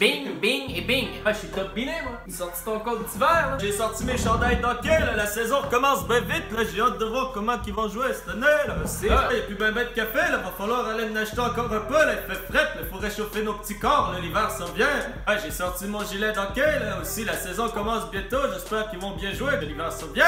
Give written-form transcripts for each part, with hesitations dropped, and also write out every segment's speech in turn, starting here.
Bing, bing et bing. Ah, je suis top biné, moi. Il sorti ton code d'hiver, là. J'ai sorti mes chandails d'hockey, là. La saison commence bien vite, là. J'ai hâte de voir comment ils vont jouer cette année, là. C'est y'a plus ben de café, là. Va falloir aller en acheter encore un peu, là. Il fait fret, là. Faut réchauffer nos petits corps, là. L'hiver s'en vient. Ah, j'ai sorti mon gilet d'hockey, là. Aussi, la saison commence bientôt. J'espère qu'ils vont bien jouer, que l'hiver s'en vient.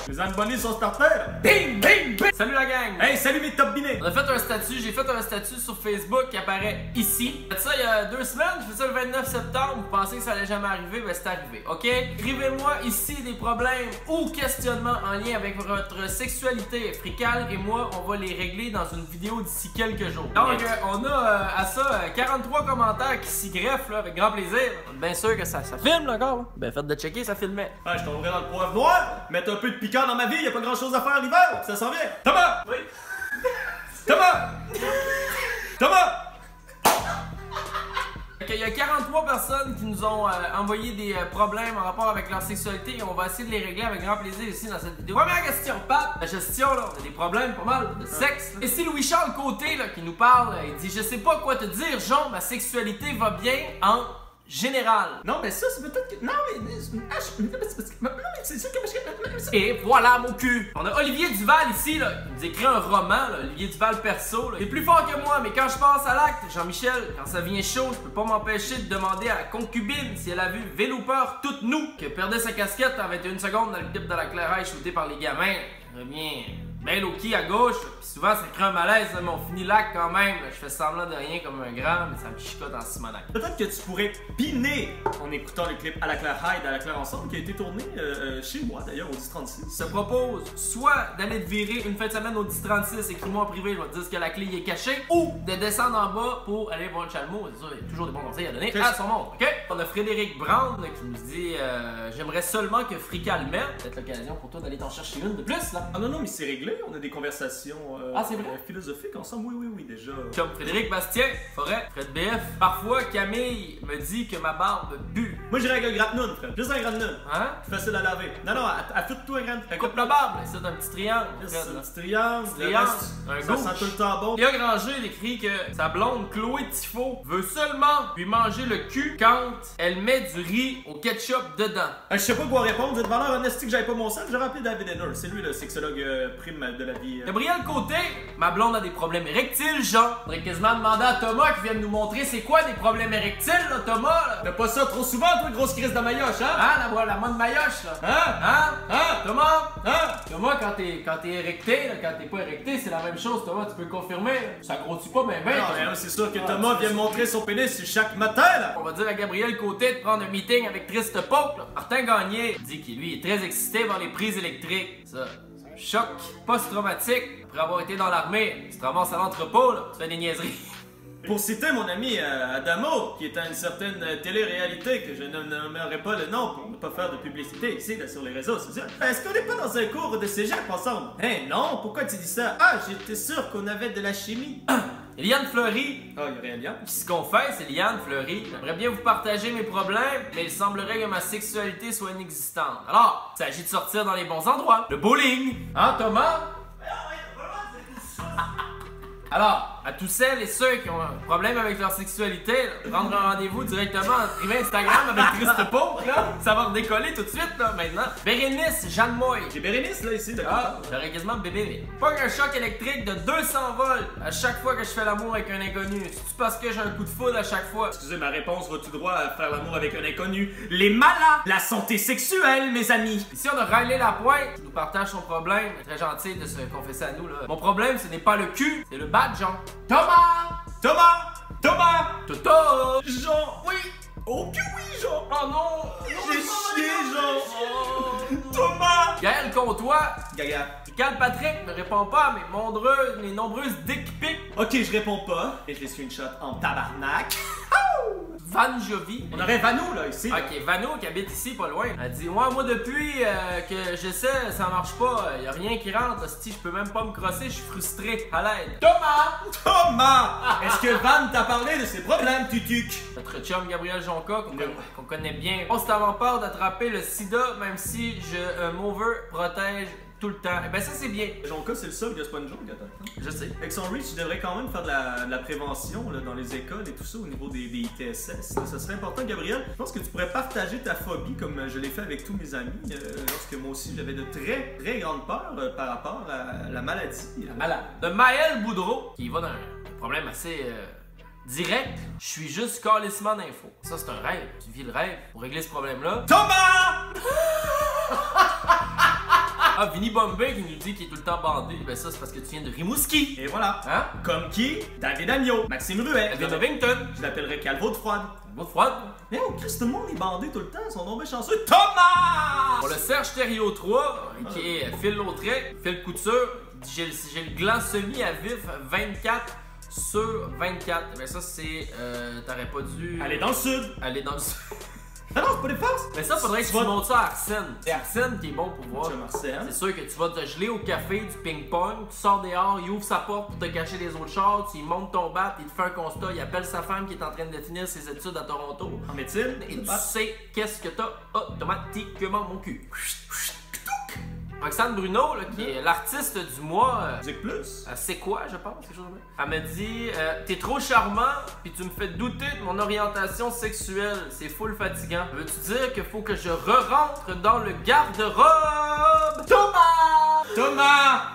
Les Anbonnies sont startés, là. Bing, bing, bing. Salut la gang. Hey, salut mes top binés. On a fait un statut, j'ai fait un statut sur Facebook qui apparaît ici. J'ai fait ça il y a 2 semaines, j'ai fait ça le 29 septembre. Vous pensez que ça allait jamais arriver, ben c'est arrivé, ok? Écrivez-moi ici des problèmes ou questionnements en lien avec votre sexualité fricale et moi, on va les régler dans une vidéo d'ici quelques jours. Donc, on a à ça 43 commentaires qui s'y greffent, là, avec grand plaisir. Bien sûr que ça filme, là, encore. Là. Ben, faites de checker, ça filmait. Ah, je tomberai dans le poivre noir, mettre un peu de piquant dans ma vie, y a pas grand chose à faire l'hiver, ça s'en vient. Thomas! Oui? Thomas! Thomas! Il y a 43 personnes qui nous ont envoyé des problèmes en rapport avec leur sexualité et on va essayer de les régler avec grand plaisir ici dans cette vidéo. Première question, Pat. La gestion, là, on a des problèmes pas mal de sexe. Et si Louis-Charles Côté, là, qui nous parle, il dit « Je sais pas quoi te dire, Jean, ma sexualité va bien en général. » Non, mais ça, c'est peut-être que... Non, mais... c'est sûr que... Et voilà, mon cul. On a Olivier Duval ici, là, qui nous écrit un roman, là, Olivier Duval perso. Il est plus fort que moi, mais quand je passe à l'acte, Jean-Michel, quand ça vient chaud, je peux pas m'empêcher de demander à la concubine si elle a vu Vélooper toute nous, qui perdait sa casquette en 21 secondes dans le clip de la Clairaille shooté par les gamins. Revient bien low-key à gauche, puis souvent ça crée un malaise, mais on finit l'acte quand même. Je fais semblant de rien comme un grand, mais ça me chicote en Simonac. Peut-être que tu pourrais piner en écoutant le clip à la Claire Hyde, à la Claire Ensemble, qui a été tourné chez moi d'ailleurs au 1036. Je te propose soit d'aller te virer une fin de semaine au 1036, écris-moi en privé, je vais te dire que la clé est cachée, ou de descendre en bas pour aller voir le Chalmo. C'est sûr, il y a toujours des bons conseils à donner à son monde, ok? On a Frédéric Brown qui nous dit j'aimerais seulement que Fricale mette. Peut-être l'occasion pour toi d'aller t'en chercher une de plus là. Ah non, non, mais c'est réglé. On a des conversations philosophiques ensemble, oui, déjà. Comme Frédéric Bastien, Forêt, Fred BF. Parfois, Camille me dit que ma barbe pue. Moi, j'irais avec un gratte-noun, frère. Juste un gratte-noun. Hein? Facile à laver. Non, non, affude-toi un gratte-noun. Coupe la barbe, c'est un petit triangle. C'est un petit triangle. Ça sent tout le temps bon. Léa Granger, il écrit que sa blonde Chloé Tifo veut seulement lui manger le cul quand elle met du riz au ketchup dedans. Je sais pas quoi répondre. Vous êtes valeur honesty que j'avais pas mon sang. J'ai rappelé David Henner. C'est lui le sexologue prime de la vie. Gabriel Côté, ma blonde a des problèmes érectiles, Jean. Faudrait quasiment demander à Thomas qui vienne nous montrer c'est quoi des problèmes érectiles, là, Thomas. Là. Fais pas ça trop souvent, toi, grosse crise de maillotche, hein? Hein, la mode maillotche, là. Hein, Thomas? Hein? Thomas, quand t'es érecté, là, quand t'es pas érecté, c'est la même chose, Thomas, tu peux le confirmer. Là. Ça grossit pas, ben. Non, c'est sûr que Thomas vient montrer son pénis chaque matin, là. On va dire à Gabriel Côté de prendre un meeting avec Triste Pope, là. Martin Gagné dit qu'il, lui, est très excité par les prises électriques. Ça. Choc post-traumatique après avoir été dans l'armée. Tu te ramasses à l'entrepôt, là, tu fais des niaiseries. Pour citer mon ami Adamo, qui est à une certaine télé-réalité que je ne nommerai pas le nom pour ne pas faire de publicité ici là, sur les réseaux sociaux. Est-ce qu'on n'est pas dans un cours de cégep ensemble? Non, pourquoi tu dis ça? Ah, j'étais sûr qu'on avait de la chimie. Eliane Fleury, il y aurait Eliane, qui se confesse, Eliane Fleury. J'aimerais bien vous partager mes problèmes, mais il semblerait que ma sexualité soit inexistante. Alors, il s'agit de sortir dans les bons endroits. Le bowling. Hein, Thomas? Alors, à tous celles et ceux qui ont un problème avec leur sexualité, là, prendre un rendez-vous directement en privé Instagram avec Triste Pope, là, ça va redécoller tout de suite, là, maintenant. Bérénice Jeanne Moy. J'ai Bérénice, là, ici, d'accord. J'aurais quasiment bébé. Pas un choc électrique de 200 volts à chaque fois que je fais l'amour avec un inconnu. C'est-tu parce que j'ai un coup de foudre à chaque fois? Excusez, ma réponse va tout droit à faire l'amour avec un inconnu. Les malades! La santé sexuelle, mes amis! Ici, on a Riley Lapointe qui nous partage son problème. Très gentil de se confesser à nous, là. Mon problème, ce n'est pas le cul, c'est le bad, Jean. Thomas! Thomas! Thomas! Toto! Jean! Oui! Oh que oui, Jean! Oh non! J'ai chié, Jean! Thomas! Gaël Comtois! Gaga. Cal Patrick ne répond pas à mes nombreuses dick pics. Ok, je réponds pas. Et je les screenshot en tabarnak. Van Jovi. On aurait Vanou là ici. Ok, Vanou qui habite ici pas loin. Elle dit ouais, moi depuis que j'essaie, ça marche pas. Y a rien qui rentre. Si je peux même pas me crosser, je suis frustré. À l'aide. Thomas! Thomas! Est-ce que Van t'a parlé de ses problèmes, tutuc? Notre chum Gabriel Jonca, qu'on connaît bien. On s'est avant peur d'attraper le sida, même si je mover protège tout le temps. Et ben ça c'est bien. Jonka, c'est le seul que c'est pas une joke, attends. Je sais. Avec son reach, il devrait quand même faire de la prévention là, dans les écoles et tout ça au niveau des ITSS. Ça serait important, Gabriel. Je pense que tu pourrais partager ta phobie comme je l'ai fait avec tous mes amis lorsque moi aussi j'avais de très très grandes peurs par rapport à la maladie. La malade. De Maël Boudreau, qui va dans un problème assez direct. Je suis juste calissement d'infos. Ça c'est un rêve. Tu vis le rêve pour régler ce problème-là. Thomas! Ah, Vinny Bombay qui nous dit qu'il est tout le temps bandé. Ben ça, c'est parce que tu viens de Rimouski. Et voilà. Hein? Comme qui? David Agneau, Maxime Ruet. David Ovington. Je l'appellerais Calvo de Froide. Calvo de Froide. Mais oh, Chris, tout le monde est bandé tout le temps. Ils sont tombés chanceux. Thomas! Pour le Serge Thériault 3, qui est Phil Lautrec, Phil Couture, j'ai le gland semi à vif 24/24. Ben ça, c'est... t'aurais pas dû... Aller dans le sud. Aller dans le sud. Ah non, c'est pas des farces! Mais ça, faudrait que tu montes ça à Arsène. C'est Arsène qui est bon pour voir. C'est sûr que tu vas te geler au café du ping-pong, tu sors dehors, il ouvre sa porte pour te cacher des autres chars, tu montes ton bat, il te fait un constat, il appelle sa femme qui est en train de finir ses études à Toronto. En médecine. Et tu sais qu'est-ce que t'as automatiquement mon cul. Roxane Bruno, là, qui est l'artiste du mois. Musique plus. C'est quoi, je pense, quelque chose de même. Elle me dit t'es trop charmant, puis tu me fais douter de mon orientation sexuelle. C'est full fatigant. Veux-tu dire qu'il faut que je re-rentre dans le garde-robe? Thomas!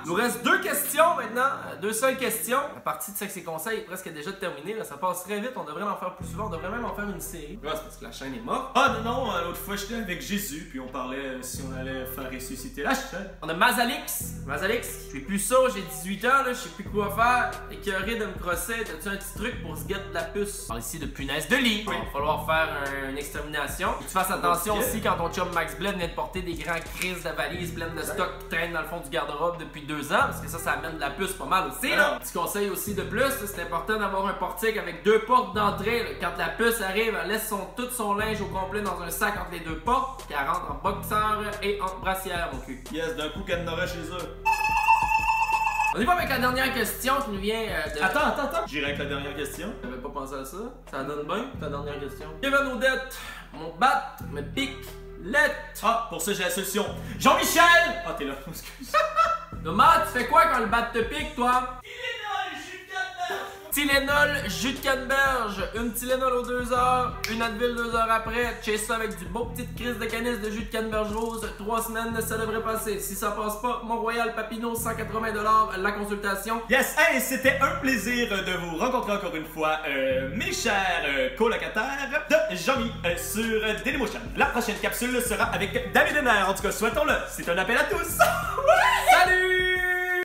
Il nous reste 2 questions maintenant. 2 seules questions. La partie de sexe et conseils est presque déjà terminée. Là. Ça passe très vite. On devrait en faire plus souvent. On devrait même en faire une série. Ouais, c'est parce que la chaîne est morte. Ah non, l'autre fois j'étais avec Jésus, puis on parlait si on allait faire ressusciter la chaîne. On a Mazalix. Mazalix, je suis plus ça, j'ai 18 ans, là, je sais plus quoi faire. Écœuré de me crosser. T'as-tu un petit truc pour se guetter de la puce? On parle ici de punaise de lit. Oui. Il va falloir faire une extermination. Et tu fasses attention aussi quand ton chum Max Bled vient de porter des grands crises de valises pleines de stock qui traînent dans le fond du garde-robe depuis 2 ans, parce que ça amène de la puce pas mal aussi, là. Petit conseil aussi de plus, c'est important d'avoir un portique avec 2 portes d'entrée, là. Quand la puce arrive, elle laisse tout son linge au complet dans un sac entre les 2 portes, qu'elle rentre en boxeur et en brassière, mon cul. Yes, d'un coup qu'elle n'aurait chez eux. On y va avec la dernière question qui nous vient de... Attends. J'irai avec la dernière question. J'avais pas pensé à ça. Ça donne bien, ta dernière question. Kevin Odette, mon bat me pique l'être. Ah, pour ça j'ai la solution. Jean-Michel! Ah, t'es là, excuse. Thomas, tu fais quoi quand le bat te pique, toi? Tylenol, jus de canneberge, une Tylenol aux 2 heures, une Advil 2 heures après, chase ça avec du beau petite crise de canis de jus de canneberge rose, 3 semaines, ça devrait passer. Si ça passe pas, Mont-Royal Papineau, 180 $, la consultation. Yes, hey, c'était un plaisir de vous rencontrer encore une fois, mes chers colocataires de Jean-Mi sur Dailymotion. La prochaine capsule sera avec David Henner, en tout cas, souhaitons-le. C'est un appel à tous. Salut!